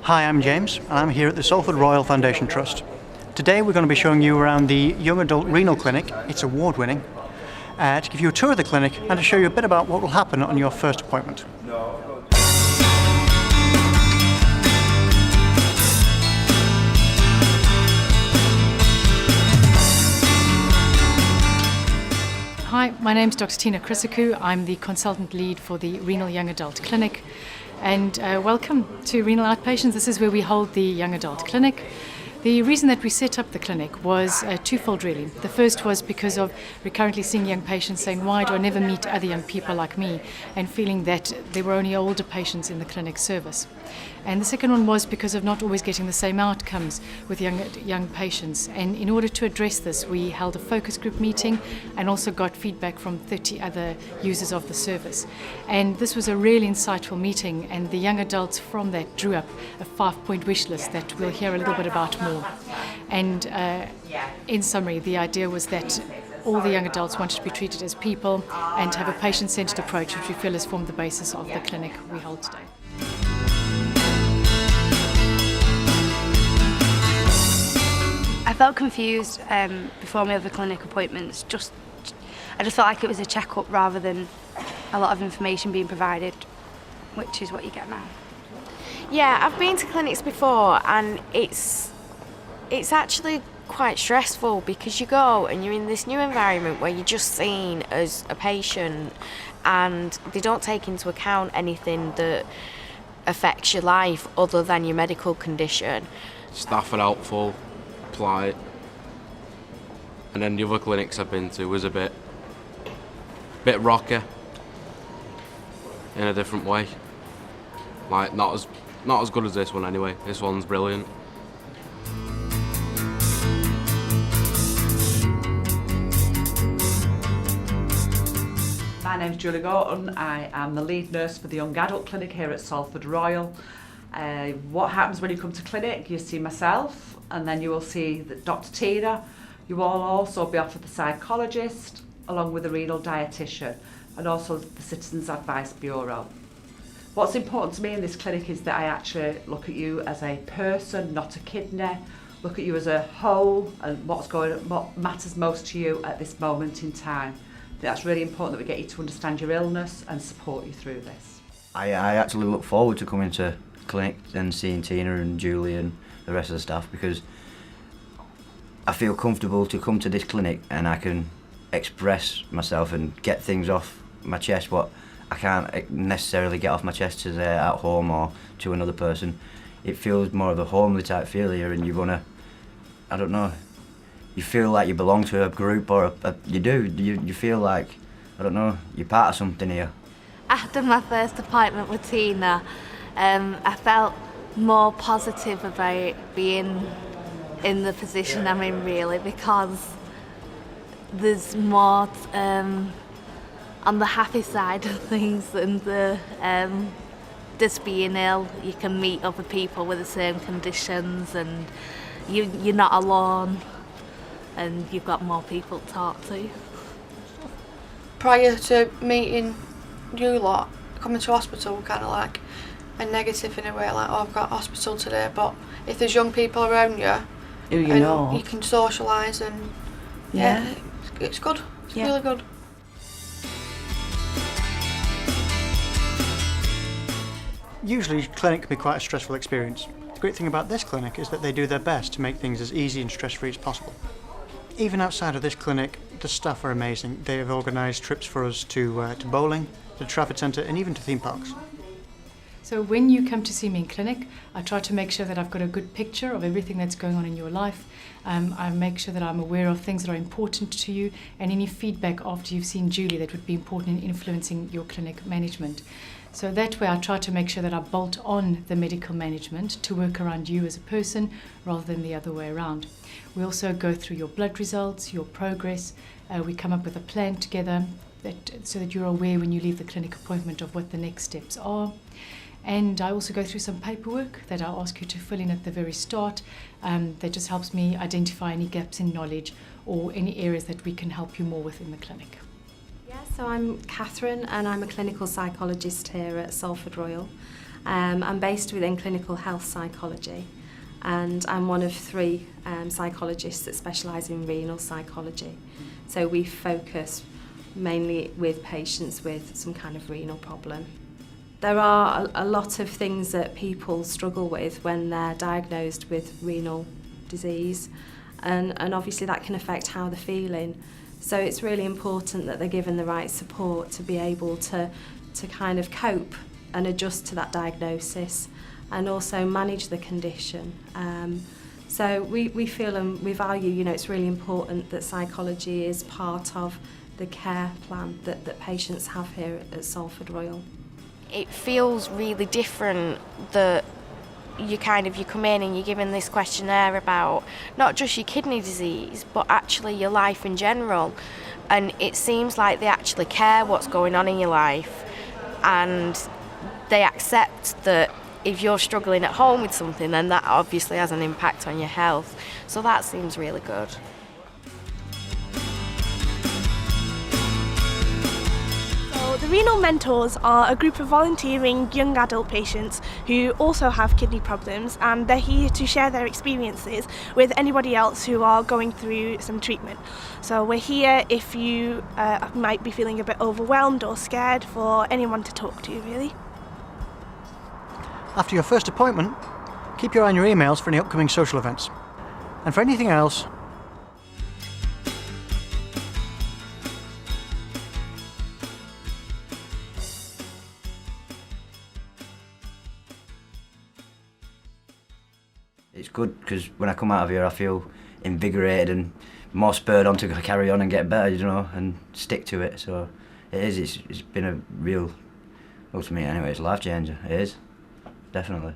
Hi, I'm James, and I'm here at the Salford Royal Foundation Trust. Today we're going to be showing you around the Young Adult Renal Clinic. It's award-winning, to give you a tour of the clinic and to show you a bit about what will happen on your first appointment. Hi, my name's Dr. Tina Chrysikou. I'm the consultant lead for the Renal Young Adult Clinic. And welcome to Renal Outpatients. This is where we hold the Young Adult Clinic. The reason that we set up the clinic was twofold really. The first was because of recurrently seeing young patients saying, why do I never meet other young people like me? And feeling that there were only older patients in the clinic service. And the second one was because of not always getting the same outcomes with young patients. And in order to address this, we held a focus group meeting and also got feedback from 30 other users of the service. And this was a really insightful meeting, and the young adults from that drew up a 5-point wish list that we'll hear a little bit about more. And in summary, the idea was that all the young adults wanted to be treated as people and to have a patient-centered approach, which we feel has formed the basis of the clinic we hold today. I felt confused before my other clinic appointments. I just felt like it was a check-up rather than a lot of information being provided, which is what you get now. Yeah, I've been to clinics before, and it's actually quite stressful because you go and you're in this new environment where you're just seen as a patient, and they don't take into account anything that affects your life other than your medical condition. Staff are helpful, polite, and then the other clinics I've been to was a bit rocky in a different way. Like not as good as this one anyway. This one's brilliant. My name's Julie Gorton. I am the lead nurse for the Young Adult Clinic here at Salford Royal. What happens when you come to clinic? You see myself, and then you will see Dr. Tina. You will also be offered the psychologist, along with the renal dietitian, and also the Citizens Advice Bureau. What's important to me in this clinic is that I actually look at you as a person, not a kidney. Look at you as a whole and what matters most to you at this moment in time. That's really important that we get you to understand your illness and support you through this. I actually look forward to coming to clinic and seeing Tina and Julie and the rest of the staff, because I feel comfortable to come to this clinic and I can express myself and get things off my chest what I can't necessarily get off my chest at home or to another person. It feels more of a homely type feel here, and you wanna, I don't know, you feel like you belong to a group, or you feel like, I don't know, you're part of something here. After my first appointment with Tina, I felt more positive about being in the position I'm in really, because there's more on the happy side of things than the just being ill. You can meet other people with the same conditions, and you're not alone, and you've got more people to talk to. Prior to meeting you lot, coming to hospital were kind of like a negative in a way, like, oh, I've got hospital today, but if there's young people around you, Who you know. You can socialise, and yeah, it's good. It's really good. Usually clinic can be quite a stressful experience. The great thing about this clinic is that they do their best to make things as easy and stress-free as possible. Even outside of this clinic, the staff are amazing. They have organised trips for us to bowling, to the Trafford Centre, and even to theme parks. So when you come to see me in clinic, I try to make sure that I've got a good picture of everything that's going on in your life. I make sure that I'm aware of things that are important to you, and any feedback after you've seen Julie that would be important in influencing your clinic management. So that way I try to make sure that I bolt on the medical management to work around you as a person rather than the other way around. We also go through your blood results, your progress. We come up with a plan together so that you're aware when you leave the clinic appointment of what the next steps are. And I also go through some paperwork that I'll ask you to fill in at the very start that just helps me identify any gaps in knowledge or any areas that we can help you more with in the clinic. Yeah, so I'm Catherine and I'm a clinical psychologist here at Salford Royal. I'm based within clinical health psychology, and I'm one of 3 psychologists that specialise in renal psychology. So we focus mainly with patients with some kind of renal problem. There are a lot of things that people struggle with when they're diagnosed with renal disease, and obviously that can affect how they're feeling. So it's really important that they're given the right support to be able to kind of cope and adjust to that diagnosis and also manage the condition. So we feel and we value, you know, it's really important that psychology is part of the care plan that patients have here at Salford Royal. It feels really different that you come in and you're given this questionnaire about not just your kidney disease but actually your life in general, and it seems like they actually care what's going on in your life, and they accept that if you're struggling at home with something, then that obviously has an impact on your health. So that seems really good. The Renal Mentors are a group of volunteering young adult patients who also have kidney problems, and they're here to share their experiences with anybody else who are going through some treatment. So we're here if you might be feeling a bit overwhelmed or scared, for anyone to talk to, really. After your first appointment, keep your eye on your emails for any upcoming social events. And for anything else, it's good because when I come out of here I feel invigorated and more spurred on to carry on and get better, you know, and stick to it. So it's been a real, well, to me anyway, it's a life changer. It is, definitely.